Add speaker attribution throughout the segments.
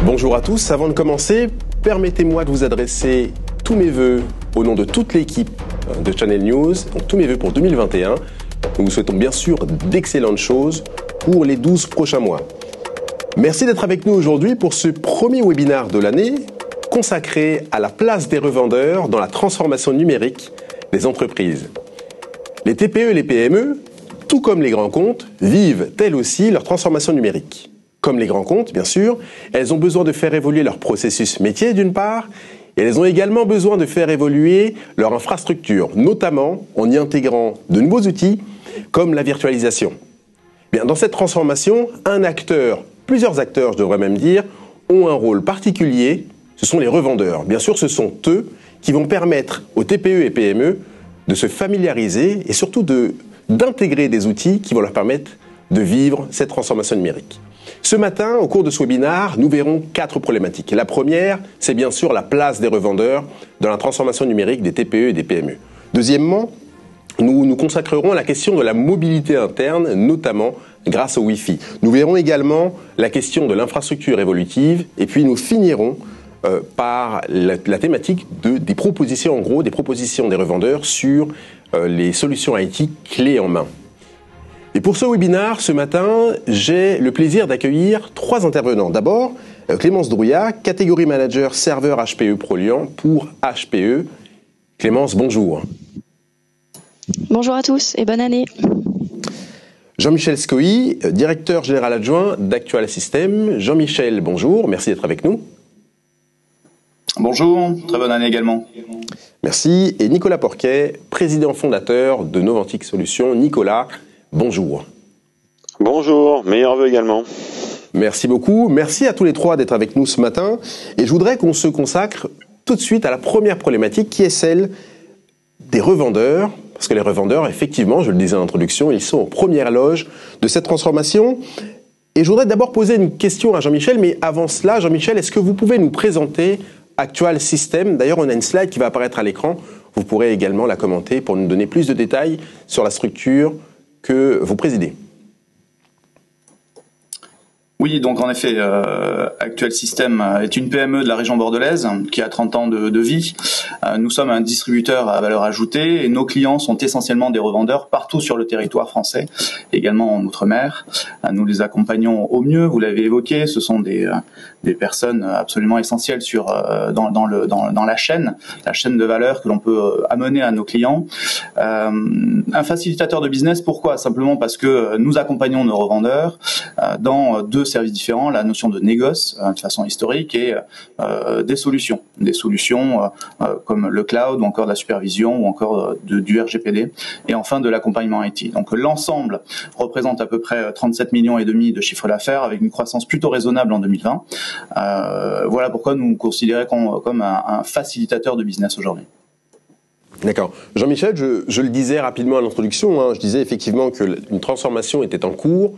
Speaker 1: Bonjour à tous, avant de commencer, permettez-moi de vous adresser tous mes vœux au nom de toute l'équipe de Channel News, donc tous mes vœux pour 2021. Nous vous souhaitons bien sûr d'excellentes choses pour les 12 prochains mois. Merci d'être avec nous aujourd'hui pour ce premier webinaire de l'année consacré à la place des revendeurs dans la transformation numérique des entreprises. Les TPE et les PME, tout comme les grands comptes, vivent elles aussi leur transformation numérique. Comme les grands comptes, bien sûr, elles ont besoin de faire évoluer leur processus métier d'une part, et elles ont également besoin de faire évoluer leur infrastructure, notamment en y intégrant de nouveaux outils comme la virtualisation. Bien, dans cette transformation, plusieurs acteurs, je devrais même dire, ont un rôle particulier, ce sont les revendeurs. Bien sûr, ce sont eux qui vont permettre aux TPE et PME de se familiariser et surtout d'intégrer des outils qui vont leur permettre de vivre cette transformation numérique. Ce matin, au cours de ce webinaire, nous verrons 4 problématiques. La première, c'est bien sûr la place des revendeurs dans la transformation numérique des TPE et des PME. Deuxièmement, nous nous consacrerons à la question de la mobilité interne, notamment grâce au Wi-Fi. Nous verrons également la question de l'infrastructure évolutive et puis nous finirons par la thématique des propositions, en gros, des propositions des revendeurs sur les solutions IT clés en main. Et pour ce webinaire, ce matin, j'ai le plaisir d'accueillir 3 intervenants. D'abord, Clémence Drouillat, catégorie manager serveur HPE Proliant pour HPE. Clémence, bonjour.
Speaker 2: Bonjour à tous et bonne année.
Speaker 1: Jean-Michel Scoï, directeur général adjoint d'Actual System. Jean-Michel, bonjour, merci d'être avec nous.
Speaker 3: Bonjour, très bonne année également.
Speaker 1: Merci. Et Nicolas Porquet, président fondateur de Novantic Solutions. Nicolas, bonjour.
Speaker 4: Bonjour, meilleurs vœux également.
Speaker 1: Merci beaucoup. Merci à tous les 3 d'être avec nous ce matin. Et je voudrais qu'on se consacre tout de suite à la première problématique qui est celle des revendeurs. Parce que les revendeurs, effectivement, je le disais en introduction, ils sont aux premières loges de cette transformation. Et je voudrais d'abord poser une question à Jean-Michel. Mais avant cela, Jean-Michel, est-ce que vous pouvez nous présenter Actual System? D'ailleurs, on a une slide qui va apparaître à l'écran. Vous pourrez également la commenter pour nous donner plus de détails sur la structure que vous présidez.
Speaker 3: Oui, donc en effet, Actual System est une PME de la région bordelaise qui a 30 ans de vie. Nous sommes un distributeur à valeur ajoutée et nos clients sont essentiellement des revendeurs partout sur le territoire français, également en Outre-mer. Nous les accompagnons au mieux, vous l'avez évoqué, ce sont des personnes absolument essentielles dans la chaîne de valeur que l'on peut amener à nos clients. Un facilitateur de business, pourquoi? Simplement parce que nous accompagnons nos revendeurs dans 2 services différents, la notion de négoce de façon historique et des solutions comme le cloud ou encore de la supervision ou encore du RGPD et enfin de l'accompagnement IT. Donc l'ensemble représente à peu près 37,5 millions de chiffre d'affaires avec une croissance plutôt raisonnable en 2020. Voilà pourquoi nous nous considérons comme un facilitateur de business aujourd'hui.
Speaker 1: D'accord. Jean-Michel, je le disais rapidement à l'introduction, je disais effectivement qu'une transformation était en cours,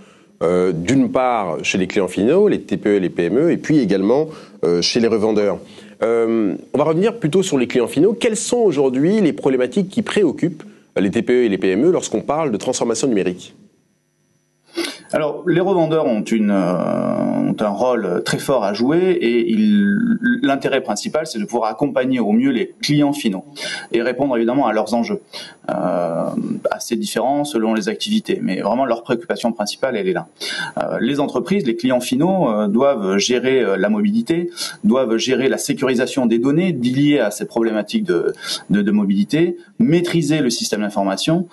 Speaker 1: d'une part chez les clients finaux, les TPE et les PME, et puis également chez les revendeurs. On va revenir plutôt sur les clients finaux. Quelles sont aujourd'hui les problématiques qui préoccupent les TPE et les PME lorsqu'on parle de transformation numérique ?
Speaker 3: Alors, les revendeurs ont un rôle très fort à jouer et l'intérêt principal, c'est de pouvoir accompagner au mieux les clients finaux et répondre évidemment à leurs enjeux, assez différents selon les activités, mais vraiment leur préoccupation principale, elle est là. Les entreprises, les clients finaux doivent gérer la mobilité, doivent gérer la sécurisation des données liées à ces problématiques de mobilité, maîtriser le système d'information,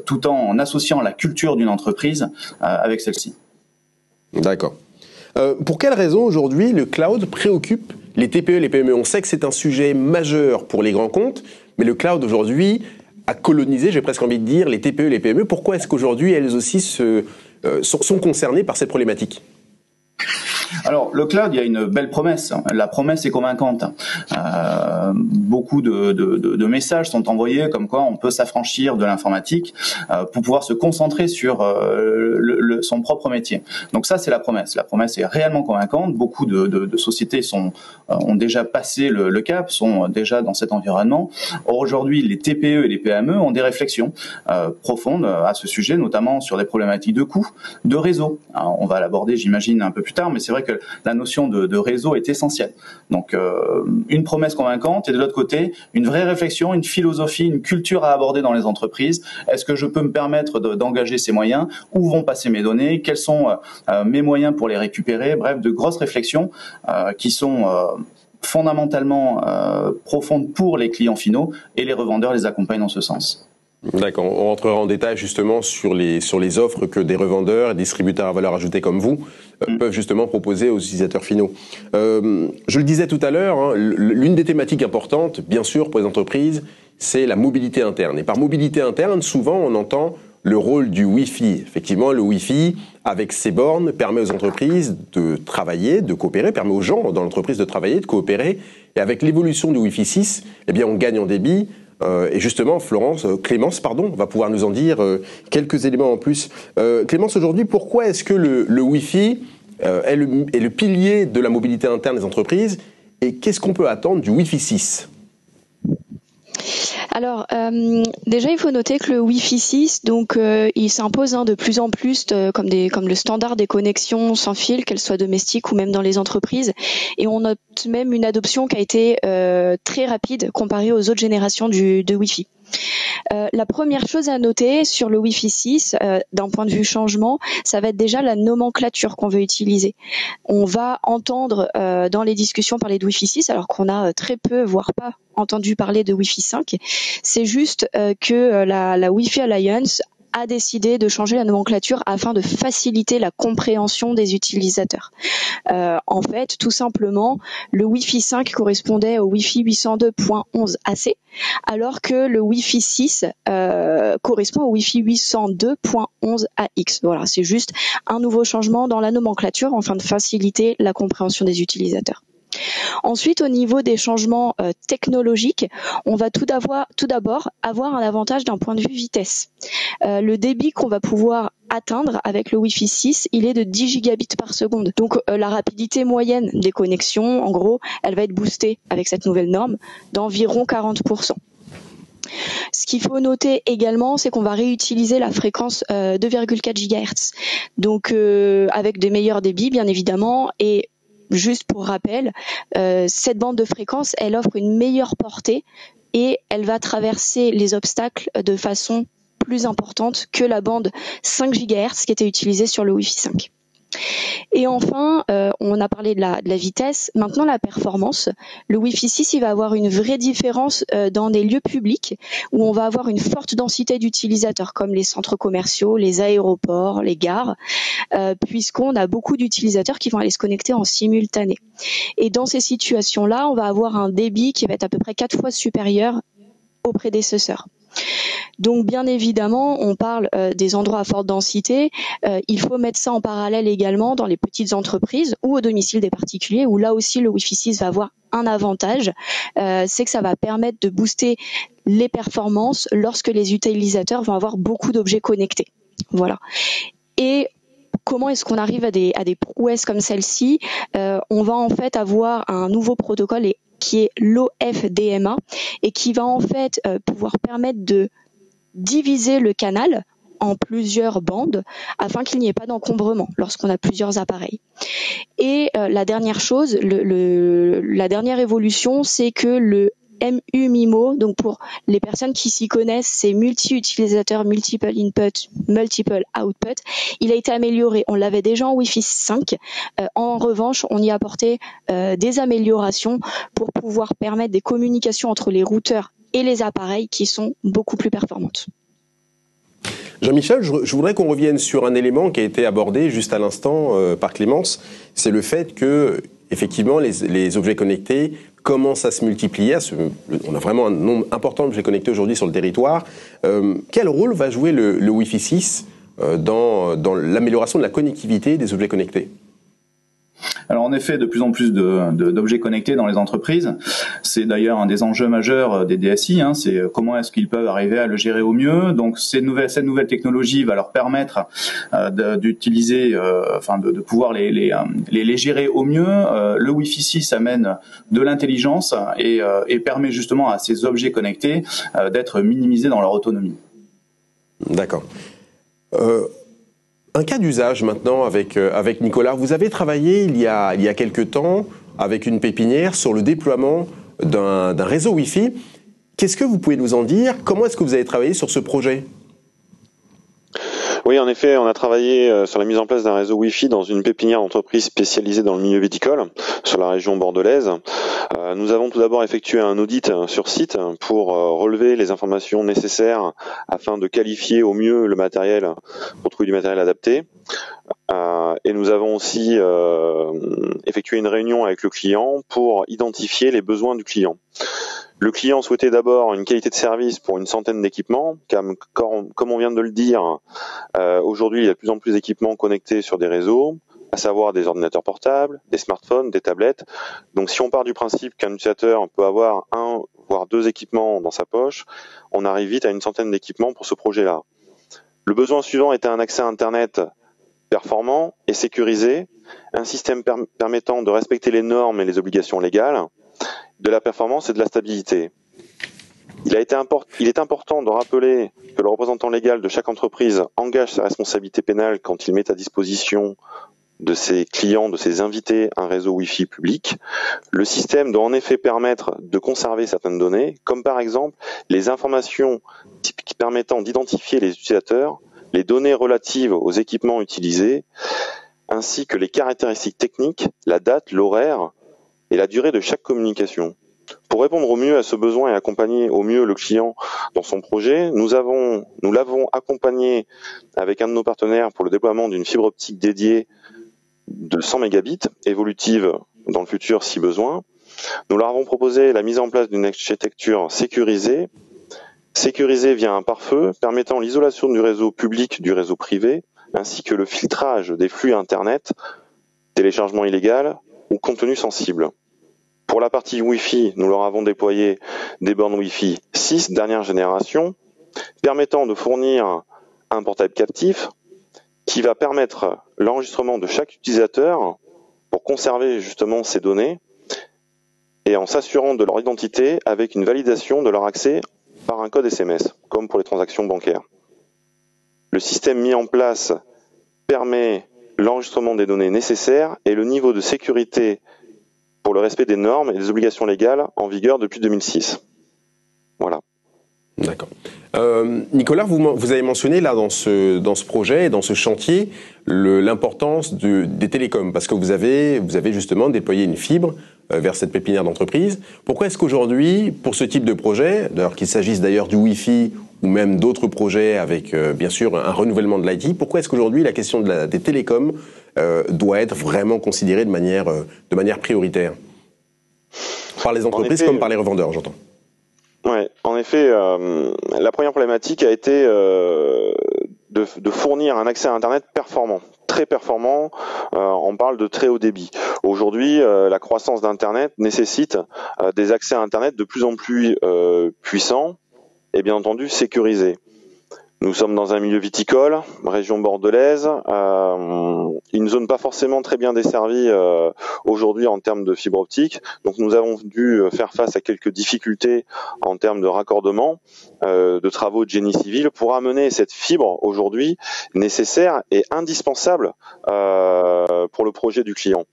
Speaker 3: tout en associant la culture d'une entreprise avec celle-ci.
Speaker 1: D'accord. Pour quelles raisons aujourd'hui le cloud préoccupe les TPE et les PME? On sait que c'est un sujet majeur pour les grands comptes, mais le cloud aujourd'hui a colonisé, j'ai presque envie de dire, les TPE et les PME. Pourquoi est-ce qu'aujourd'hui elles aussi sont concernées par cette problématique ?
Speaker 3: Alors, le cloud, il y a une belle promesse. La promesse est convaincante. Beaucoup de messages sont envoyés comme quoi on peut s'affranchir de l'informatique pour pouvoir se concentrer sur son propre métier. Donc ça, c'est la promesse. La promesse est réellement convaincante. Beaucoup de sociétés ont déjà passé le cap, sont déjà dans cet environnement. Or, aujourd'hui, les TPE et les PME ont des réflexions profondes à ce sujet, notamment sur des problématiques de coûts, de réseau. Alors, on va l'aborder, j'imagine, un peu plus plus tard, mais c'est vrai que la notion de réseau est essentielle. Donc une promesse convaincante et de l'autre côté une vraie réflexion, une philosophie, une culture à aborder dans les entreprises. Est-ce que je peux me permettre d'engager ces moyens? Où vont passer mes données? Quels sont mes moyens pour les récupérer? Bref, de grosses réflexions qui sont fondamentalement profondes pour les clients finaux, et les revendeurs les accompagnent dans ce sens.
Speaker 1: D'accord, on rentrera en détail justement sur les offres que des revendeurs et distributeurs à valeur ajoutée comme vous peuvent justement proposer aux utilisateurs finaux. Je le disais tout à l'heure, hein, l'une des thématiques importantes, bien sûr, pour les entreprises, c'est la mobilité interne. Et par mobilité interne, souvent, on entend le rôle du Wi-Fi. Effectivement, le Wi-Fi, avec ses bornes, permet aux entreprises de travailler, de coopérer, permet aux gens dans l'entreprise de travailler, de coopérer. Et avec l'évolution du Wi-Fi 6, eh bien, on gagne en débit. Et justement, Clémence, va pouvoir nous en dire quelques éléments en plus. Clémence, aujourd'hui, pourquoi est-ce que le Wi-Fi est le pilier de la mobilité interne des entreprises, et qu'est-ce qu'on peut attendre du Wi-Fi 6 ?
Speaker 2: Alors, déjà, il faut noter que le Wi-Fi 6, donc, il s'impose de plus en plus comme le standard des connexions sans fil, qu'elles soient domestiques ou même dans les entreprises. Et on note même une adoption qui a été très rapide comparée aux autres générations de Wi-Fi. La première chose à noter sur le Wi-Fi 6, d'un point de vue changement, ça va être déjà la nomenclature qu'on veut utiliser. On va entendre dans les discussions parler de Wi-Fi 6, alors qu'on a très peu, voire pas, entendu parler de Wi-Fi 5. C'est juste que la Wi-Fi Alliance a décidé de changer la nomenclature afin de faciliter la compréhension des utilisateurs. En fait, tout simplement, le Wi-Fi 5 correspondait au Wi-Fi 802.11 AC, alors que le Wi-Fi 6 correspond au Wi-Fi 802.11 AX. Voilà, c'est juste un nouveau changement dans la nomenclature afin de faciliter la compréhension des utilisateurs. Ensuite, au niveau des changements technologiques, on va tout d'abord avoir un avantage d'un point de vue vitesse. Le débit qu'on va pouvoir atteindre avec le Wi-Fi 6, il est de 10 gigabits par seconde. Donc la rapidité moyenne des connexions, en gros, elle va être boostée avec cette nouvelle norme d'environ 40%. Ce qu'il faut noter également, c'est qu'on va réutiliser la fréquence 2,4 GHz. Donc avec des meilleurs débits, bien évidemment, et juste pour rappel, cette bande de fréquence, elle offre une meilleure portée et elle va traverser les obstacles de façon plus importante que la bande 5 GHz qui était utilisée sur le Wi-Fi 5. Et enfin, on a parlé de la vitesse. Maintenant, la performance. Le Wi-Fi 6, il va avoir une vraie différence dans des lieux publics où on va avoir une forte densité d'utilisateurs, comme les centres commerciaux, les aéroports, les gares, puisqu'on a beaucoup d'utilisateurs qui vont aller se connecter en simultané. Et dans ces situations-là, on va avoir un débit qui va être à peu près 4 fois supérieur au prédécesseur. Donc bien évidemment, on parle des endroits à forte densité. Il faut mettre ça en parallèle également dans les petites entreprises ou au domicile des particuliers, où là aussi le Wi-Fi 6 va avoir un avantage, c'est que ça va permettre de booster les performances lorsque les utilisateurs vont avoir beaucoup d'objets connectés. Voilà. Et comment est-ce qu'on arrive à des prouesses comme celle-ci? On va en fait avoir un nouveau protocole qui est l'OFDMA et qui va en fait pouvoir permettre de diviser le canal en plusieurs bandes afin qu'il n'y ait pas d'encombrement lorsqu'on a plusieurs appareils. Et la dernière chose, la dernière évolution, c'est que le MU-MIMO, donc pour les personnes qui s'y connaissent, c'est multi-utilisateur, multiple input, multiple output. Il a été amélioré. On l'avait déjà en Wi-Fi 5. En revanche, on y a apporté des améliorations pour pouvoir permettre des communications entre les routeurs et les appareils qui sont beaucoup plus performantes.
Speaker 1: Jean-Michel, je voudrais qu'on revienne sur un élément qui a été abordé juste à l'instant par Clémence. C'est le fait que, effectivement, les objets connectés commencent à se multiplier. On a vraiment un nombre important d'objets connectés aujourd'hui sur le territoire. Quel rôle va jouer le Wi-Fi 6 dans l'amélioration de la connectivité des objets connectés ?
Speaker 3: Alors en effet, de plus en plus d'objets connectés dans les entreprises. C'est d'ailleurs un des enjeux majeurs des DSI. C'est comment est-ce qu'ils peuvent arriver à le gérer au mieux. Donc cette nouvelle technologie va leur permettre d'utiliser, de pouvoir les gérer au mieux. Le Wi-Fi 6 amène de l'intelligence et permet justement à ces objets connectés d'être minimisés dans leur autonomie.
Speaker 1: D'accord. Un cas d'usage maintenant avec Nicolas. Vous avez travaillé il y a quelques temps avec une pépinière sur le déploiement d'un réseau Wi-Fi. Qu'est-ce que vous pouvez nous en dire? Comment est-ce que vous avez travaillé sur ce projet?
Speaker 4: Oui, en effet, on a travaillé sur la mise en place d'un réseau Wi-Fi dans une pépinière d'entreprise spécialisée dans le milieu viticole sur la région bordelaise. Nous avons tout d'abord effectué un audit sur site pour relever les informations nécessaires afin de qualifier au mieux le matériel pour trouver du matériel adapté. Et nous avons aussi effectué une réunion avec le client pour identifier les besoins du client. Le client souhaitait d'abord une qualité de service pour une centaine d'équipements. Comme on vient de le dire, aujourd'hui il y a de plus en plus d'équipements connectés sur des réseaux, à savoir des ordinateurs portables, des smartphones, des tablettes. Donc si on part du principe qu'un utilisateur peut avoir un voire deux équipements dans sa poche, on arrive vite à une centaine d'équipements pour ce projet-là. Le besoin suivant était un accès à Internet performant et sécurisé, un système permettant de respecter les normes et les obligations légales, de la performance et de la stabilité. Il est important de rappeler que le représentant légal de chaque entreprise engage sa responsabilité pénale quand il met à disposition de ses clients, de ses invités, un réseau Wi-Fi public. Le système doit en effet permettre de conserver certaines données, comme par exemple les informations permettant d'identifier les utilisateurs, les données relatives aux équipements utilisés, ainsi que les caractéristiques techniques, la date, l'horaire et la durée de chaque communication. Pour répondre au mieux à ce besoin et accompagner au mieux le client dans son projet, nous l'avons accompagné avec un de nos partenaires pour le déploiement d'une fibre optique dédiée de 100 mégabits, évolutive dans le futur si besoin. Nous leur avons proposé la mise en place d'une architecture sécurisée via un pare-feu, permettant l'isolation du réseau public du réseau privé, ainsi que le filtrage des flux Internet, téléchargement illégal ou contenu sensible. Pour la partie Wi-Fi, nous leur avons déployé des bornes Wi-Fi 6 dernière génération, permettant de fournir un portable captif qui va permettre l'enregistrement de chaque utilisateur pour conserver justement ces données et en s'assurant de leur identité avec une validation de leur accès par un code SMS, comme pour les transactions bancaires. Le système mis en place permet l'enregistrement des données nécessaires et le niveau de sécurité pour le respect des normes et des obligations légales en vigueur depuis 2006. Voilà.
Speaker 1: D'accord. Nicolas, vous avez mentionné là dans ce projet, dans ce chantier, l'importance des télécoms, parce que vous avez justement déployé une fibre vers cette pépinière d'entreprise. Pourquoi est-ce qu'aujourd'hui, pour ce type de projet, d'ailleurs qu'il s'agisse d'ailleurs du Wi-Fi ou même d'autres projets avec bien sûr un renouvellement de l'IT, pourquoi est-ce qu'aujourd'hui la question des télécoms doit être vraiment considérée de manière prioritaire par les entreprises comme par les revendeurs, j'entends?
Speaker 4: Ouais, en effet, la première problématique a été de fournir un accès à Internet performant, très performant. On parle de très haut débit. Aujourd'hui, la croissance d'Internet nécessite des accès à Internet de plus en plus puissants et bien entendu sécurisés. Nous sommes dans un milieu viticole, région bordelaise, une zone pas forcément très bien desservie aujourd'hui en termes de fibre optique. Donc nous avons dû faire face à quelques difficultés en termes de raccordement, de travaux de génie civil pour amener cette fibre aujourd'hui nécessaire et indispensable pour le projet du client.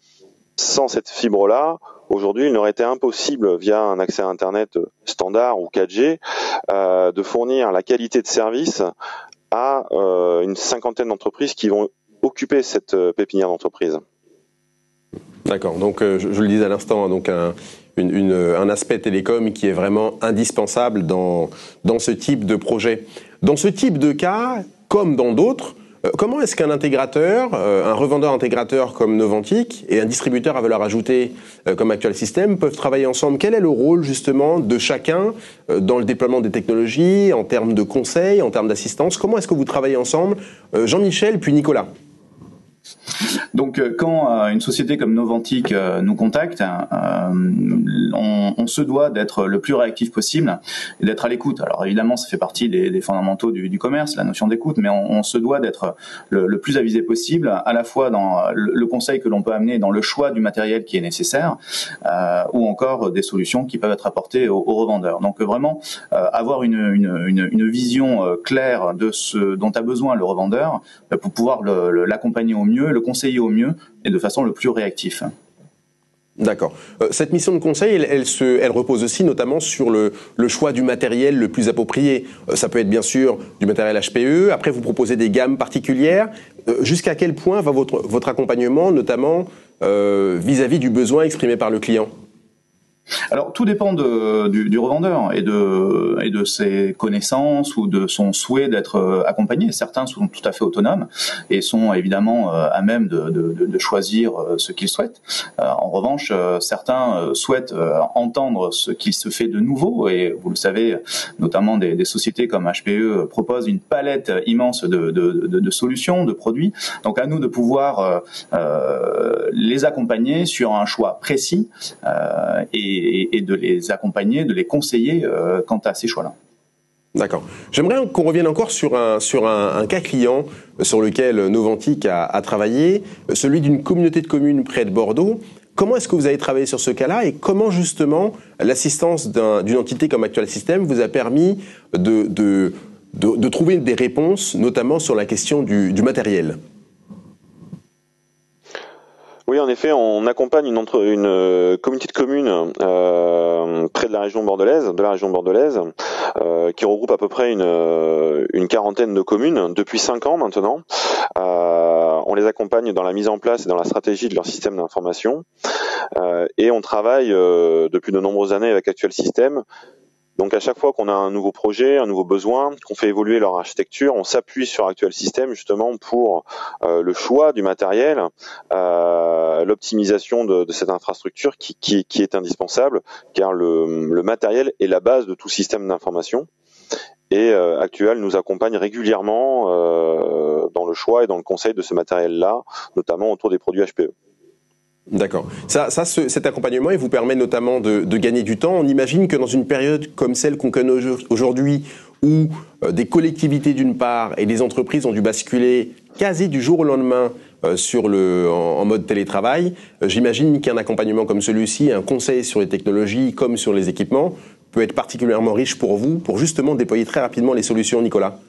Speaker 4: Sans cette fibre-là, aujourd'hui, il n'aurait été impossible, via un accès à Internet standard ou 4G, de fournir la qualité de service à une cinquantaine d'entreprises qui vont occuper cette pépinière d'entreprise.
Speaker 1: D'accord, donc je le disais à l'instant, hein, donc un aspect télécom qui est vraiment indispensable dans ce type de projet. Dans ce type de cas, comme dans d'autres, comment est-ce qu'un intégrateur, un revendeur intégrateur comme Novantic et un distributeur à valeur ajoutée comme Actual Systems peuvent travailler ensemble? Quel est le rôle justement de chacun dans le déploiement des technologies, en termes de conseils, en termes d'assistance? Comment est-ce que vous travaillez ensemble? Jean-Michel puis Nicolas.
Speaker 3: Donc, quand une société comme Novantic nous contacte, on se doit d'être le plus réactif possible et d'être à l'écoute. Alors évidemment, ça fait partie des fondamentaux du commerce, la notion d'écoute, mais on se doit d'être le plus avisé possible, à la fois dans le conseil que l'on peut amener dans le choix du matériel qui est nécessaire, ou encore des solutions qui peuvent être apportées aux revendeurs. Donc vraiment, avoir une vision claire de ce dont a besoin le revendeur pour pouvoir l'accompagner au mieux, le conseiller au mieux et de façon le plus réactif.
Speaker 1: D'accord. Cette mission de conseil, elle repose aussi notamment sur le choix du matériel le plus approprié. Ça peut être bien sûr du matériel HPE. Après, vous proposez des gammes particulières. Jusqu'à quel point va votre accompagnement, notamment vis-à-vis du besoin exprimé par le client ?
Speaker 3: Alors tout dépend du revendeur et de ses connaissances ou de son souhait d'être accompagné. Certains sont tout à fait autonomes et sont évidemment à même de choisir ce qu'ils souhaitent. En revanche, certains souhaitent entendre ce qu'il se fait de nouveau et vous le savez, notamment des sociétés comme HPE proposent une palette immense de solutions, de produits. Donc à nous de pouvoir les accompagner sur un choix précis et de les accompagner, de les conseiller quant à ces choix-là.
Speaker 1: D'accord. J'aimerais qu'on revienne encore sur un cas client sur lequel Novantic a travaillé, celui d'une communauté de communes près de Bordeaux. Comment est-ce que vous avez travaillé sur ce cas-là et comment justement l'assistance d'une entité comme Actual Systems vous a permis de trouver des réponses, notamment sur la question du matériel ?
Speaker 4: Oui, en effet, on accompagne une communauté de communes près de la région bordelaise, qui regroupe à peu près une quarantaine de communes depuis 5 ans maintenant. On les accompagne dans la mise en place et dans la stratégie de leur système d'information, et on travaille depuis de nombreuses années avec Actual Systems. Donc à chaque fois qu'on a un nouveau projet, un nouveau besoin, qu'on fait évoluer leur architecture, on s'appuie sur Actual Systems justement pour le choix du matériel, l'optimisation de cette infrastructure qui est indispensable, car le matériel est la base de tout système d'information. Et Actual nous accompagne régulièrement dans le choix et dans le conseil de ce matériel-là, notamment autour des produits HPE.
Speaker 1: D'accord. Cet accompagnement, il vous permet notamment de gagner du temps. On imagine que dans une période comme celle qu'on connaît aujourd'hui, où des collectivités d'une part et des entreprises ont dû basculer quasi du jour au lendemain en mode télétravail, j'imagine qu'un accompagnement comme celui-ci, un conseil sur les technologies comme sur les équipements, peut être particulièrement riche pour vous, pour justement déployer très rapidement les solutions, Nicolas.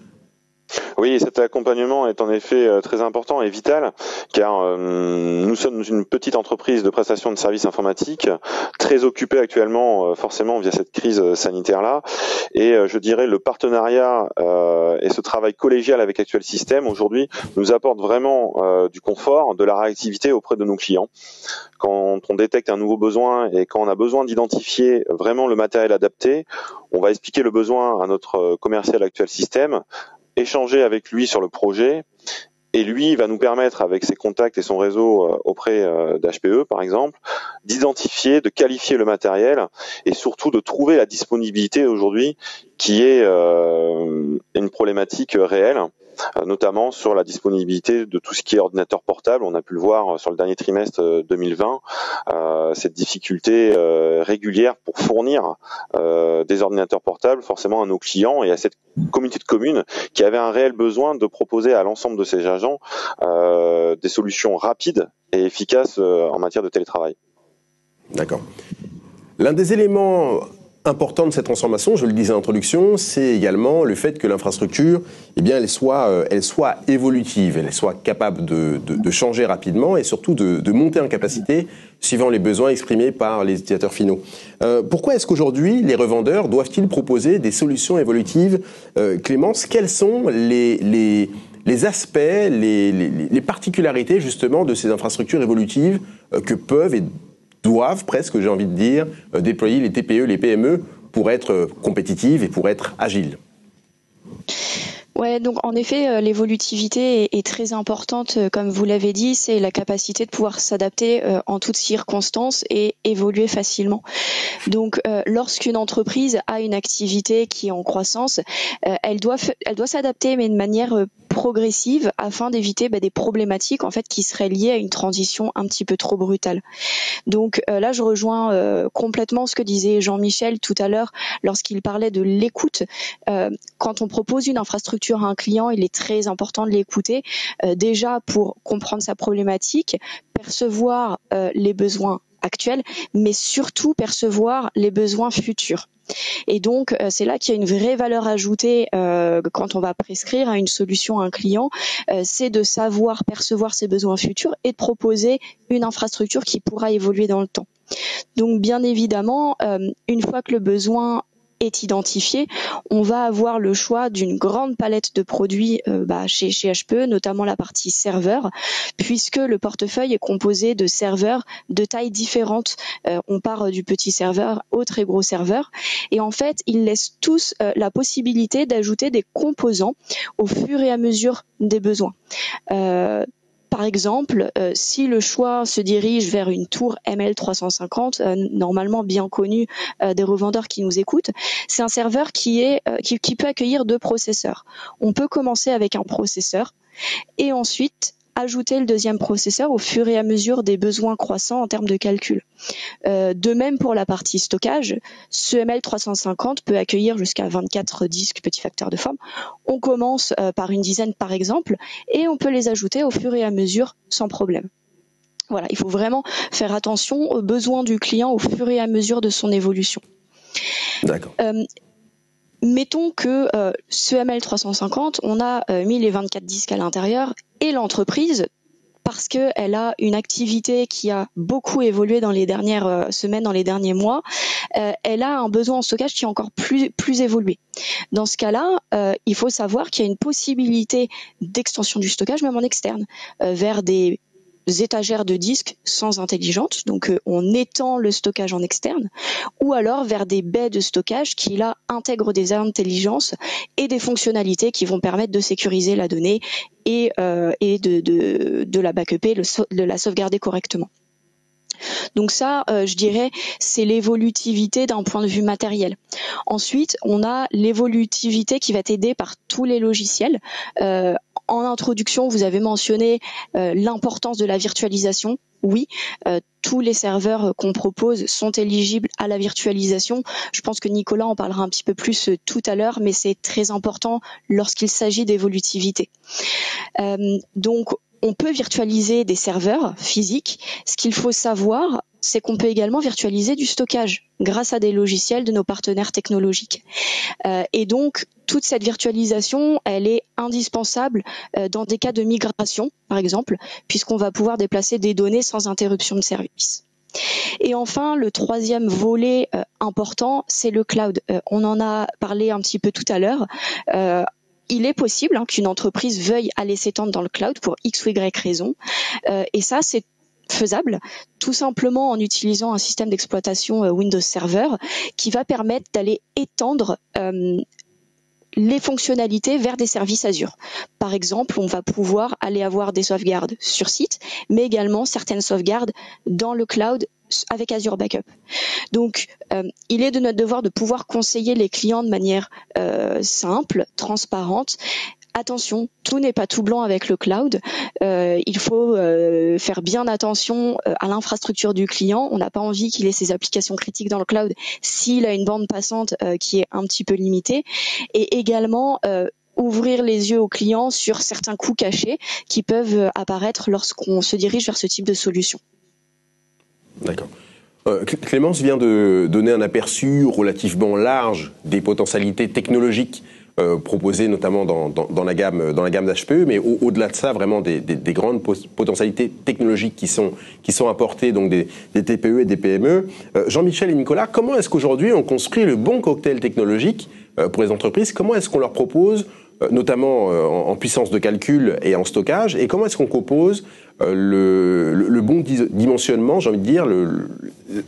Speaker 4: Oui, cet accompagnement est en effet très important et vital, car nous sommes une petite entreprise de prestation de services informatiques, très occupée actuellement forcément via cette crise sanitaire-là, et je dirais le partenariat et ce travail collégial avec Actual Systems aujourd'hui nous apporte vraiment du confort, de la réactivité auprès de nos clients. Quand on détecte un nouveau besoin et quand on a besoin d'identifier vraiment le matériel adapté, on va expliquer le besoin à notre commercial Actual Systems, échanger avec lui sur le projet, et lui va nous permettre, avec ses contacts et son réseau auprès d'HPE par exemple, d'identifier, de qualifier le matériel et surtout de trouver la disponibilité aujourd'hui qui est une problématique réelle, notamment sur la disponibilité de tout ce qui est ordinateur portable. On a pu le voir sur le dernier trimestre 2020, cette difficulté régulière pour fournir des ordinateurs portables forcément à nos clients et à cette communauté de communes qui avait un réel besoin de proposer à l'ensemble de ces agents des solutions rapides et efficaces en matière de télétravail.
Speaker 1: D'accord. L'un des éléments importants de cette transformation, je le disais en introduction, c'est également le fait que l'infrastructure, elle soit évolutive, elle soit capable de changer rapidement et surtout de monter en capacité suivant les besoins exprimés par les utilisateurs finaux. Pourquoi est-ce qu'aujourd'hui les revendeurs doivent-ils proposer des solutions évolutives, Clémence? Quels sont les aspects, les particularités justement de ces infrastructures évolutives que peuvent et doivent presque, j'ai envie de dire, déployer les TPE, les PME pour être compétitives et pour être agiles?
Speaker 2: Ouais, donc en effet, l'évolutivité est très importante, comme vous l'avez dit, c'est la capacité de pouvoir s'adapter en toutes circonstances et évoluer facilement. Donc, lorsqu'une entreprise a une activité qui est en croissance, elle doit s'adapter, mais de manière progressive afin d'éviter des problématiques en fait qui seraient liées à une transition un petit peu trop brutale. Donc là, je rejoins complètement ce que disait Jean-Michel tout à l'heure lorsqu'il parlait de l'écoute. Quand on propose une infrastructure à un client, il est très important de l'écouter, déjà pour comprendre sa problématique, percevoir les besoins actuels, mais surtout percevoir les besoins futurs. Et donc, c'est là qu'il y a une vraie valeur ajoutée quand on va prescrire une solution à un client, c'est de savoir percevoir ses besoins futurs et de proposer une infrastructure qui pourra évoluer dans le temps. Donc, bien évidemment, une fois que le besoin est identifié, on va avoir le choix d'une grande palette de produits chez HPE, notamment la partie serveur, puisque le portefeuille est composé de serveurs de tailles différentes. On part du petit serveur au très gros serveur, et en fait, ils laissent tous la possibilité d'ajouter des composants au fur et à mesure des besoins. Par exemple, si le choix se dirige vers une tour ML350, normalement bien connue des revendeurs qui nous écoutent, c'est un serveur qui peut accueillir 2 processeurs. On peut commencer avec un processeur et ensuite ajouter le deuxième processeur au fur et à mesure des besoins croissants en termes de calcul. De même pour la partie stockage, ce ML350 peut accueillir jusqu'à 24 disques petits facteurs de forme. On commence par une dizaine par exemple et on peut les ajouter au fur et à mesure sans problème. Voilà, il faut vraiment faire attention aux besoins du client au fur et à mesure de son évolution.
Speaker 1: D'accord.
Speaker 2: Mettons que ce ML350, on a mis les 24 disques à l'intérieur et l'entreprise, parce qu'elle a une activité qui a beaucoup évolué dans les dernières semaines, dans les derniers mois, elle a un besoin en stockage qui est encore plus évolué. Dans ce cas-là, il faut savoir qu'il y a une possibilité d'extension du stockage, même en externe, vers des étagères de disques sans intelligente, donc on étend le stockage en externe, ou alors vers des baies de stockage qui là intègrent des intelligences et des fonctionnalités qui vont permettre de sécuriser la donnée et de la backuper, de la sauvegarder correctement. Donc ça, je dirais, c'est l'évolutivité d'un point de vue matériel. Ensuite, on a l'évolutivité qui va être aidée par tous les logiciels. En introduction, vous avez mentionné l'importance de la virtualisation. Oui, tous les serveurs qu'on propose sont éligibles à la virtualisation. Je pense que Nicolas en parlera un petit peu plus tout à l'heure, mais c'est très important lorsqu'il s'agit d'évolutivité. Donc, on peut virtualiser des serveurs physiques. Ce qu'il faut savoir, c'est qu'on peut également virtualiser du stockage grâce à des logiciels de nos partenaires technologiques. Et donc, toute cette virtualisation, elle est indispensable dans des cas de migration, par exemple, puisqu'on va pouvoir déplacer des données sans interruption de service. Et enfin, le troisième volet important, c'est le cloud. On en a parlé un petit peu tout à l'heure. Il est possible qu'une entreprise veuille aller s'étendre dans le cloud pour X ou Y raison. Et ça, c'est faisable, tout simplement en utilisant un système d'exploitation Windows Server qui va permettre d'aller étendre les fonctionnalités vers des services Azure. Par exemple, on va pouvoir aller avoir des sauvegardes sur site, mais également certaines sauvegardes dans le cloud avec Azure Backup. Donc, il est de notre devoir de pouvoir conseiller les clients de manière simple, transparente. Attention, tout n'est pas tout blanc avec le cloud. Il faut faire bien attention à l'infrastructure du client. On n'a pas envie qu'il ait ses applications critiques dans le cloud s'il a une bande passante qui est un petit peu limitée. Et également, ouvrir les yeux aux clients sur certains coûts cachés qui peuvent apparaître lorsqu'on se dirige vers ce type de solution.
Speaker 1: D'accord. Clémence vient de donner un aperçu relativement large des potentialités technologiques proposées notamment dans la gamme d'HPE, mais au-delà de ça, vraiment des grandes potentialités technologiques qui sont apportées donc des TPE et des PME. Jean-Michel et Nicolas, comment est-ce qu'aujourd'hui on construit le bon cocktail technologique pour les entreprises? Comment est-ce qu'on leur propose, notamment en puissance de calcul et en stockage, et comment est-ce qu'on compose le bon dimensionnement, j'ai envie de dire,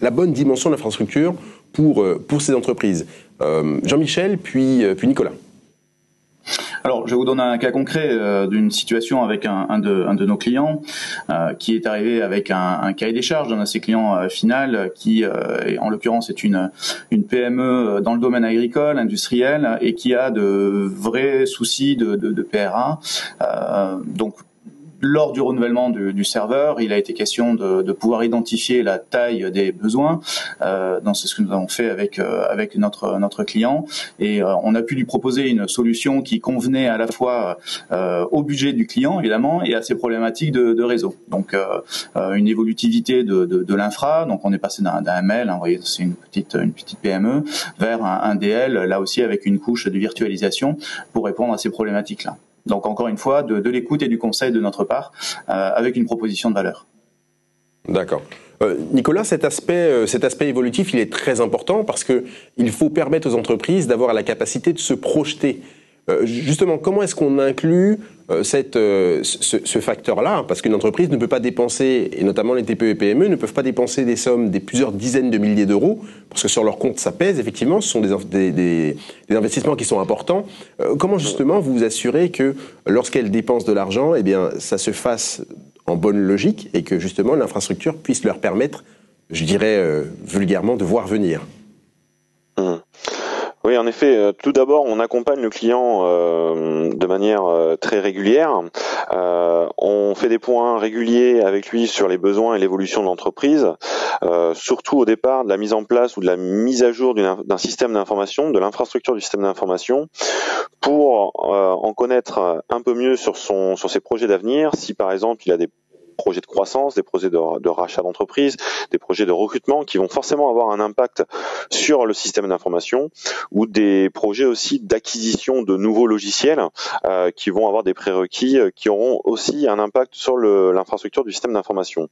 Speaker 1: la bonne dimension de l'infrastructure pour ces entreprises? Jean-Michel, puis Nicolas.
Speaker 3: Alors, je vais vous donner un cas concret d'une situation avec un de nos clients qui est arrivé avec un cahier des charges d'un de ses clients final qui, en l'occurrence, est une PME dans le domaine agricole, industriel, et qui a de vrais soucis de PRA. Donc, lors du renouvellement du serveur, il a été question de pouvoir identifier la taille des besoins. Donc c'est ce que nous avons fait avec notre client, et on a pu lui proposer une solution qui convenait à la fois au budget du client évidemment et à ses problématiques de réseau. Donc une évolutivité de l'infra. Donc on est passé d'un ML, vous voyez, c'est une petite PME, vers un DL, là aussi avec une couche de virtualisation pour répondre à ces problématiques-là. Donc encore une fois, de l'écoute et du conseil de notre part, avec une proposition de valeur.
Speaker 1: D'accord. Nicolas, cet aspect évolutif, il est très important parce que il faut permettre aux entreprises d'avoir la capacité de se projeter. Justement, comment est-ce qu'on inclut ce facteur-là? Parce qu'une entreprise ne peut pas dépenser, et notamment les TPE et PME, ne peuvent pas dépenser des sommes des plusieurs dizaines de milliers d'euros, parce que sur leur compte, ça pèse, effectivement, ce sont des investissements qui sont importants. Comment justement vous vous assurez que lorsqu'elles dépensent de l'argent, eh bien, ça se fasse en bonne logique et que justement l'infrastructure puisse leur permettre, je dirais vulgairement, de voir venir?
Speaker 4: Oui, en effet, tout d'abord, on accompagne le client de manière très régulière. On fait des points réguliers avec lui sur les besoins et l'évolution de l'entreprise, surtout au départ de la mise en place ou de la mise à jour d'un système d'information, de l'infrastructure du système d'information, pour en connaître un peu mieux sur ses projets d'avenir. Si par exemple il a des projets de croissance, des projets de rachat d'entreprise, des projets de recrutement qui vont forcément avoir un impact sur le système d'information, ou des projets aussi d'acquisition de nouveaux logiciels qui vont avoir des prérequis qui auront aussi un impact sur l'infrastructure du système d'information.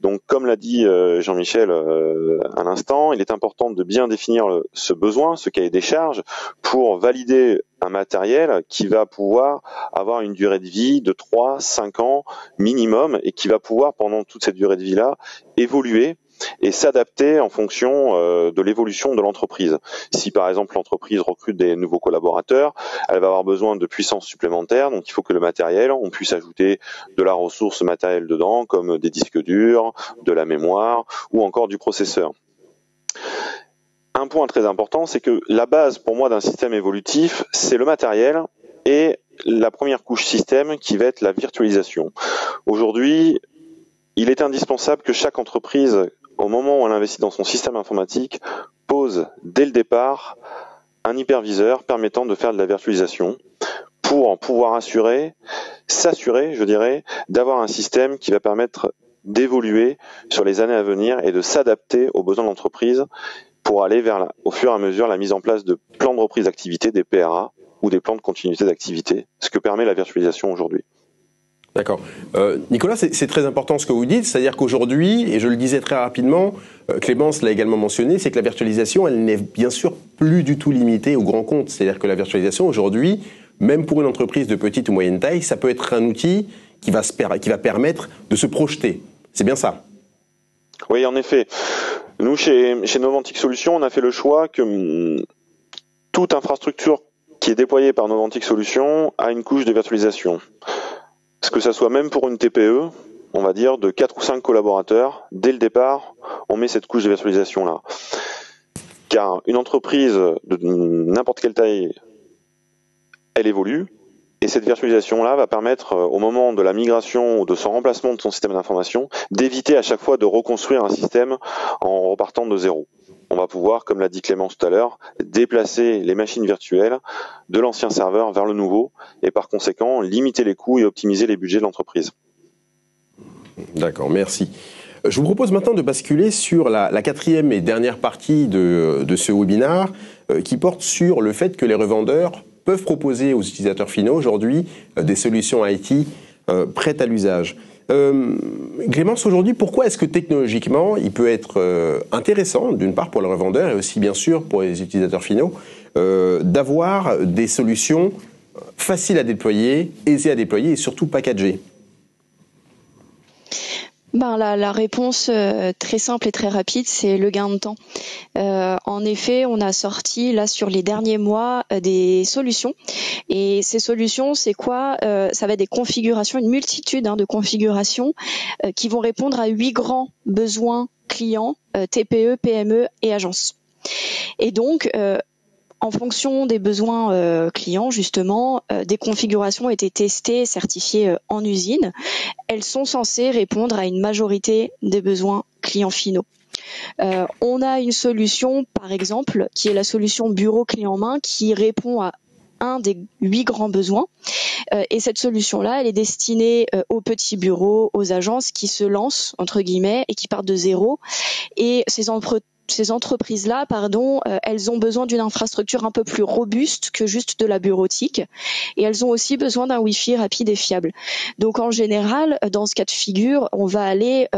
Speaker 4: Donc comme l'a dit Jean-Michel à l'instant, il est important de bien définir ce besoin, ce cahier des charges, pour valider un matériel qui va pouvoir avoir une durée de vie de 3-5 ans minimum et qui va pouvoir, pendant toute cette durée de vie-là, évoluer et s'adapter en fonction de l'évolution de l'entreprise. Si par exemple l'entreprise recrute des nouveaux collaborateurs, elle va avoir besoin de puissance supplémentaire, donc il faut que le matériel, on puisse ajouter de la ressource matérielle dedans, comme des disques durs, de la mémoire ou encore du processeur. Un point très important, c'est que la base pour moi d'un système évolutif, c'est le matériel et la première couche système qui va être la virtualisation. Aujourd'hui, il est indispensable que chaque entreprise, au moment où elle investit dans son système informatique, pose dès le départ un hyperviseur permettant de faire de la virtualisation pour pouvoir s'assurer, je dirais, d'avoir un système qui va permettre d'évoluer sur les années à venir et de s'adapter aux besoins de l'entreprise pour aller vers, au fur et à mesure, la mise en place de plans de reprise d'activité, des PRA, ou des plans de continuité d'activité, ce que permet la virtualisation aujourd'hui.
Speaker 1: D'accord. Nicolas, c'est très important ce que vous dites, c'est-à-dire qu'aujourd'hui, et je le disais très rapidement, Clémence l'a également mentionné, c'est que la virtualisation, elle n'est bien sûr plus du tout limitée aux grands comptes. C'est-à-dire que la virtualisation, aujourd'hui, même pour une entreprise de petite ou moyenne taille, ça peut être un outil qui va permettre de se projeter. C'est bien ça?
Speaker 4: Oui, en effet. Nous, chez Novantic Solutions, on a fait le choix que toute infrastructure qui est déployée par Novantic Solutions a une couche de virtualisation. Parce que ça soit même pour une TPE, on va dire de 4 ou 5 collaborateurs, dès le départ, on met cette couche de virtualisation-là. Car une entreprise de n'importe quelle taille, elle évolue, et cette virtualisation-là va permettre, au moment de la migration ou de son remplacement de son système d'information, d'éviter à chaque fois de reconstruire un système en repartant de zéro. On va pouvoir, comme l'a dit Clémence tout à l'heure, déplacer les machines virtuelles de l'ancien serveur vers le nouveau et par conséquent limiter les coûts et optimiser les budgets de l'entreprise.
Speaker 1: D'accord, merci. Je vous propose maintenant de basculer sur la quatrième et dernière partie de ce webinaire qui porte sur le fait que les revendeurs peuvent proposer aux utilisateurs finaux aujourd'hui des solutions IT prêtes à l'usage. Clémence, aujourd'hui, pourquoi est-ce que technologiquement, il peut être intéressant, d'une part pour le revendeur et aussi bien sûr pour les utilisateurs finaux, d'avoir des solutions faciles à déployer, aisées à déployer et surtout packagées?
Speaker 2: La réponse très simple et très rapide, c'est le gain de temps. En effet, on a sorti là sur les derniers mois des solutions. Et ces solutions, c'est quoi? Ça va être des configurations, une multitude de configurations qui vont répondre à 8 grands besoins clients, TPE, PME et agences. Et donc, en fonction des besoins clients, justement, des configurations ont été testées et certifiées en usine. Elles sont censées répondre à une majorité des besoins clients finaux. On a une solution, par exemple, qui est la solution bureau clé en main, qui répond à un des 8 grands besoins. Et cette solution-là, elle est destinée aux petits bureaux, aux agences qui se lancent, entre guillemets, et qui partent de zéro. Et ces entreprises-là, elles ont besoin d'une infrastructure un peu plus robuste que juste de la bureautique, et elles ont aussi besoin d'un Wi-Fi rapide et fiable. Donc en général, dans ce cas de figure, on va aller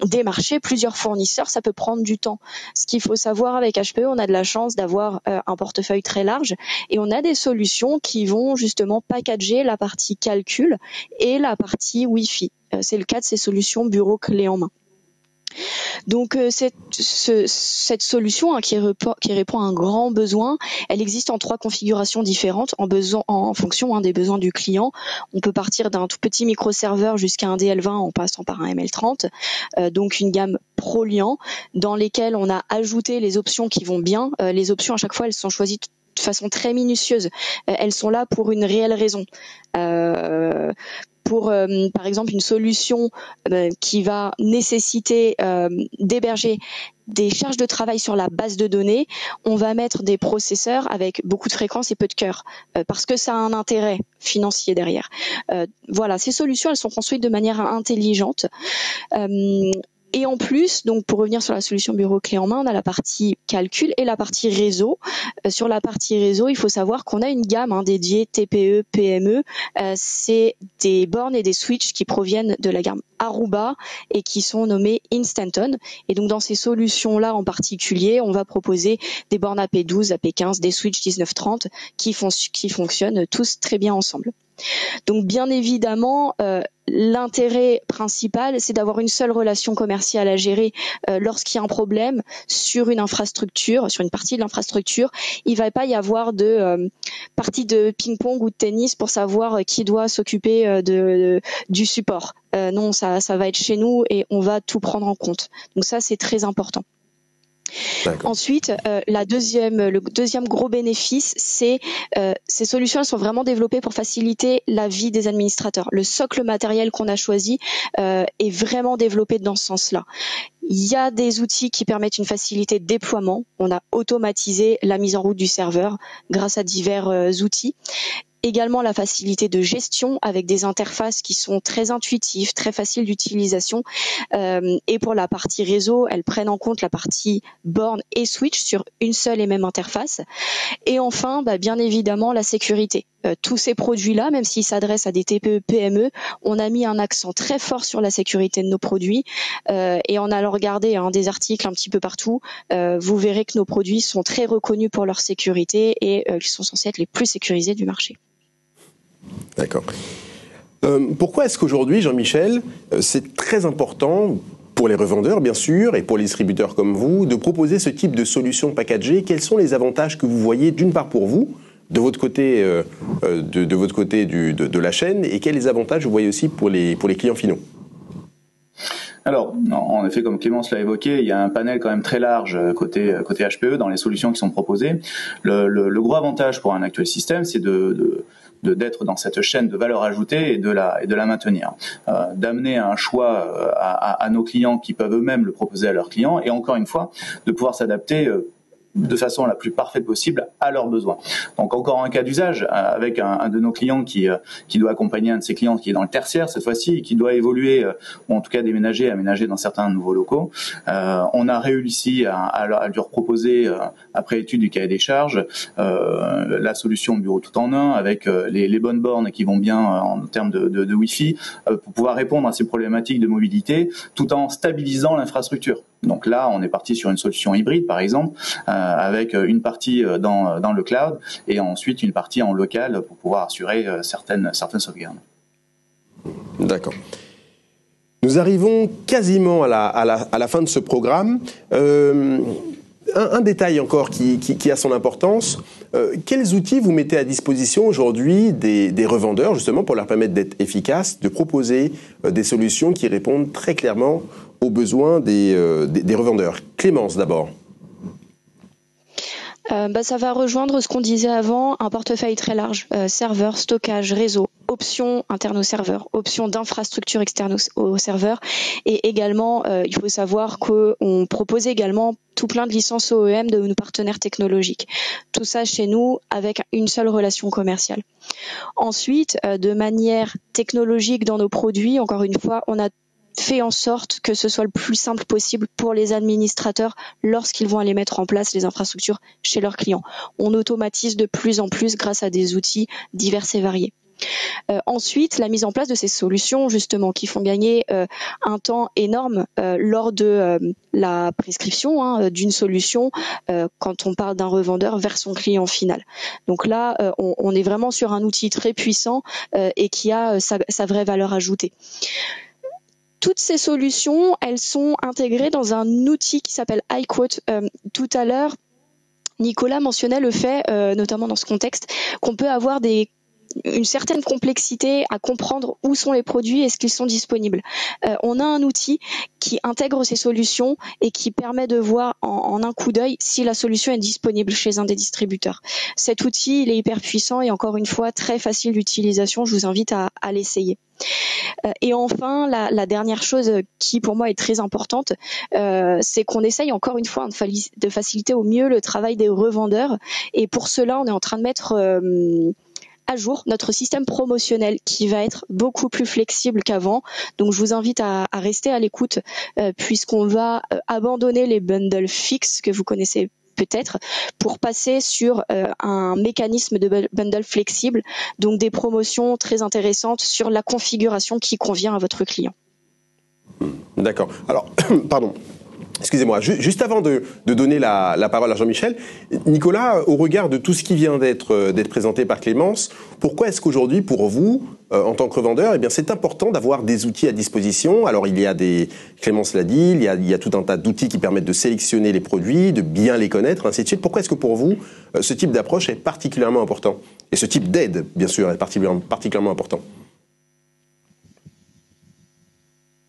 Speaker 2: démarcher plusieurs fournisseurs. Ça peut prendre du temps. Ce qu'il faut savoir avec HPE, on a de la chance d'avoir un portefeuille très large, et on a des solutions qui vont justement packager la partie calcul et la partie Wi-Fi. C'est le cas de ces solutions bureau clé en main. Donc cette solution qui répond à un grand besoin, elle existe en 3 configurations différentes en fonction des besoins du client. On peut partir d'un tout petit microserveur jusqu'à un DL20 en passant par un ML30, donc une gamme ProLiant dans lesquelles on a ajouté les options qui vont bien. Les options à chaque fois elles sont choisies de façon très minutieuse. Elles sont là pour une réelle raison. Pour par exemple une solution qui va nécessiter d'héberger des charges de travail sur la base de données, on va mettre des processeurs avec beaucoup de fréquences et peu de cœur, parce que ça a un intérêt financier derrière. Voilà, ces solutions, elles sont construites de manière intelligente. Et en plus, donc pour revenir sur la solution bureau clé en main, on a la partie calcul et la partie réseau. Sur la partie réseau, il faut savoir qu'on a une gamme dédiée TPE, PME. C'est des bornes et des switches qui proviennent de la gamme Aruba et qui sont nommés Instanton. Et donc dans ces solutions-là en particulier, on va proposer des bornes AP12, AP15, des switches 1930 qui fonctionnent tous très bien ensemble. Donc bien évidemment, l'intérêt principal, c'est d'avoir une seule relation commerciale à gérer lorsqu'il y a un problème sur une infrastructure, sur une partie de l'infrastructure. Il ne va pas y avoir de partie de ping-pong ou de tennis pour savoir qui doit s'occuper du support. Non, ça va être chez nous et on va tout prendre en compte. Donc ça, c'est très important. Ensuite, le deuxième gros bénéfice, c'est ces solutions, elles sont vraiment développées pour faciliter la vie des administrateurs. Le socle matériel qu'on a choisi est vraiment développé dans ce sens-là. Il y a des outils qui permettent une facilité de déploiement. On a automatisé la mise en route du serveur grâce à divers outils. Également la facilité de gestion avec des interfaces qui sont très intuitives, très faciles d'utilisation. Et pour la partie réseau, elles prennent en compte la partie borne et switch sur une seule et même interface. Et enfin, bien évidemment, la sécurité. Tous ces produits-là, même s'ils s'adressent à des TPE, PME, on a mis un accent très fort sur la sécurité de nos produits. Et en allant regarder des articles un petit peu partout, vous verrez que nos produits sont très reconnus pour leur sécurité et qu'ils sont censés être les plus sécurisés du marché.
Speaker 1: D'accord. Pourquoi est-ce qu'aujourd'hui, Jean-Michel, c'est très important pour les revendeurs, bien sûr, et pour les distributeurs comme vous, de proposer ce type de solution packagée? Quels sont les avantages que vous voyez, d'une part pour vous, de votre côté, de votre côté de la chaîne, et quels les avantages vous voyez aussi pour les clients finaux?
Speaker 3: Alors, en effet, comme Clémence l'a évoqué, il y a un panel quand même très large côté HPE dans les solutions qui sont proposées. Le gros avantage pour un actuel système, c'est d'être dans cette chaîne de valeur ajoutée et de la maintenir, d'amener un choix à nos clients qui peuvent eux-mêmes le proposer à leurs clients, et encore une fois, de pouvoir s'adapter de façon la plus parfaite possible à leurs besoins. Donc encore un cas d'usage avec un de nos clients qui doit accompagner un de ses clients qui est dans le tertiaire cette fois-ci et qui doit évoluer ou en tout cas aménager dans certains nouveaux locaux. On a réussi à lui proposer après étude du cahier des charges la solution bureau tout en un avec les bonnes bornes qui vont bien en termes de Wi-Fi pour pouvoir répondre à ces problématiques de mobilité tout en stabilisant l'infrastructure. Donc là, on est parti sur une solution hybride, par exemple, avec une partie dans le cloud et ensuite une partie en local pour pouvoir assurer certaines sauvegardes.
Speaker 1: D'accord. Nous arrivons quasiment à la fin de ce programme. Un détail encore qui a son importance. Quels outils vous mettez à disposition aujourd'hui des revendeurs, justement, pour leur permettre d'être efficaces, de proposer des solutions qui répondent très clairement aux besoins des revendeurs? Clémence, d'abord.
Speaker 2: Ça va rejoindre ce qu'on disait avant, un portefeuille très large, serveur, stockage, réseau, options internes au serveur, options d'infrastructure externe au serveur, et également, il faut savoir qu'on propose également tout plein de licences OEM de nos partenaires technologiques. Tout ça chez nous avec une seule relation commerciale. Ensuite, de manière technologique dans nos produits, encore une fois, on a fait en sorte que ce soit le plus simple possible pour les administrateurs lorsqu'ils vont aller mettre en place les infrastructures chez leurs clients. On automatise de plus en plus grâce à des outils divers et variés. Ensuite, la mise en place de ces solutions justement qui font gagner un temps énorme lors de la prescription d'une solution quand on parle d'un revendeur vers son client final. Donc là, on est vraiment sur un outil très puissant et qui a sa vraie valeur ajoutée. Toutes ces solutions, elles sont intégrées dans un outil qui s'appelle iQuote. Tout à l'heure, Nicolas mentionnait le fait, notamment dans ce contexte, qu'on peut avoir une certaine complexité à comprendre où sont les produits et est-ce qu'ils sont disponibles. On a un outil qui intègre ces solutions et qui permet de voir en un coup d'œil si la solution est disponible chez un des distributeurs. Cet outil, il est hyper puissant et encore une fois très facile d'utilisation. Je vous invite à l'essayer. Et enfin, la dernière chose qui pour moi est très importante, c'est qu'on essaye encore une fois de faciliter au mieux le travail des revendeurs. Et pour cela, on est en train de mettre à jour notre système promotionnel qui va être beaucoup plus flexible qu'avant. Donc je vous invite à rester à l'écoute puisqu'on va abandonner les bundles fixes que vous connaissez peut-être pour passer sur un mécanisme de bundle flexible, donc des promotions très intéressantes sur la configuration qui convient à votre client.
Speaker 1: D'accord. Alors, pardon. Excusez-moi, juste avant de donner la parole à Jean-Michel, Nicolas, au regard de tout ce qui vient d'être présenté par Clémence, pourquoi est-ce qu'aujourd'hui, pour vous, en tant que revendeur, c'est important d'avoir des outils à disposition? Alors, il y a Clémence l'a dit, il y a tout un tas d'outils qui permettent de sélectionner les produits, de bien les connaître, ainsi de suite. Pourquoi est-ce que pour vous, ce type d'approche est particulièrement important? Et ce type d'aide, bien sûr, est particulièrement important?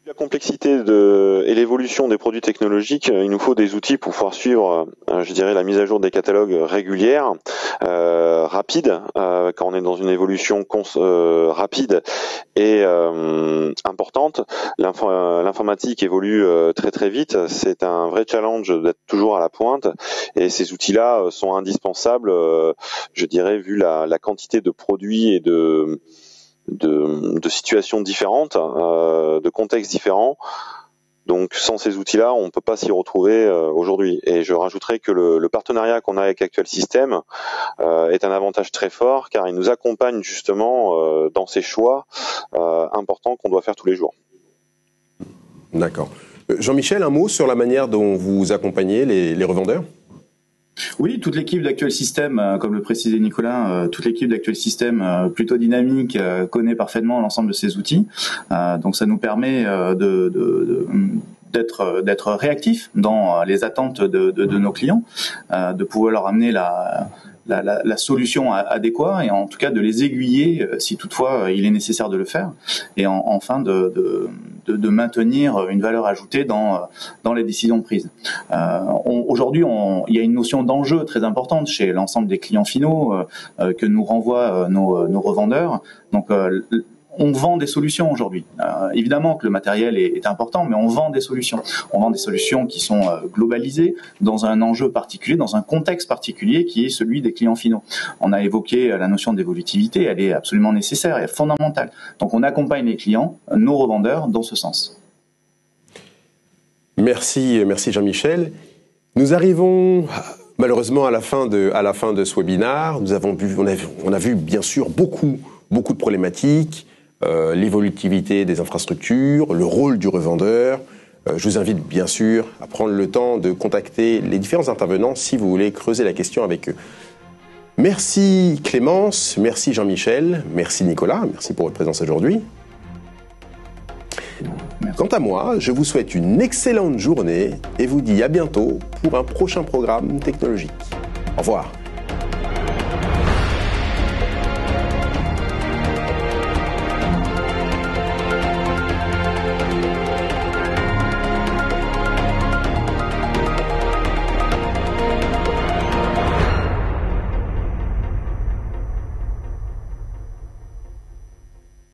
Speaker 4: La complexité et l'évolution des produits technologiques, il nous faut des outils pour pouvoir suivre, je dirais, la mise à jour des catalogues régulière, rapide, quand on est dans une évolution rapide et importante. L'informatique évolue très très vite, c'est un vrai challenge d'être toujours à la pointe et ces outils-là sont indispensables, je dirais, vu la quantité de produits et de situations différentes, de contextes différents. Donc sans ces outils-là, on ne peut pas s'y retrouver aujourd'hui. Et je rajouterais que le partenariat qu'on a avec Actuel System est un avantage très fort car il nous accompagne justement dans ces choix importants qu'on doit faire tous les jours.
Speaker 1: D'accord. Jean-Michel, un mot sur la manière dont vous accompagnez les revendeurs ?
Speaker 3: Oui, toute l'équipe d'Actuel System, comme le précisait Nicolas, toute l'équipe d'Actuel System plutôt dynamique connaît parfaitement l'ensemble de ces outils. Donc ça nous permet d'être réactifs dans les attentes de nos clients, de pouvoir leur amener la solution adéquate et en tout cas de les aiguiller si toutefois il est nécessaire de le faire et enfin de maintenir une valeur ajoutée dans les décisions prises. Aujourd'hui, il y a une notion d'enjeu très importante chez l'ensemble des clients finaux que nous renvoient nos revendeurs. Donc on vend des solutions aujourd'hui. Évidemment que le matériel est important, mais on vend des solutions. On vend des solutions qui sont globalisées dans un enjeu particulier, dans un contexte particulier qui est celui des clients finaux. On a évoqué la notion d'évolutivité, elle est absolument nécessaire et fondamentale. Donc on accompagne les clients, nos revendeurs, dans ce sens.
Speaker 1: Merci Jean-Michel. Nous arrivons malheureusement à la fin de ce webinaire. On a vu bien sûr beaucoup de problématiques. L'évolutivité des infrastructures, le rôle du revendeur. Je vous invite bien sûr à prendre le temps de contacter les différents intervenants si vous voulez creuser la question avec eux. Merci Clémence, merci Jean-Michel, merci Nicolas, merci pour votre présence aujourd'hui.
Speaker 3: Merci.
Speaker 1: Quant à moi, je vous souhaite une excellente journée et vous dis à bientôt pour un prochain programme technologique. Au revoir.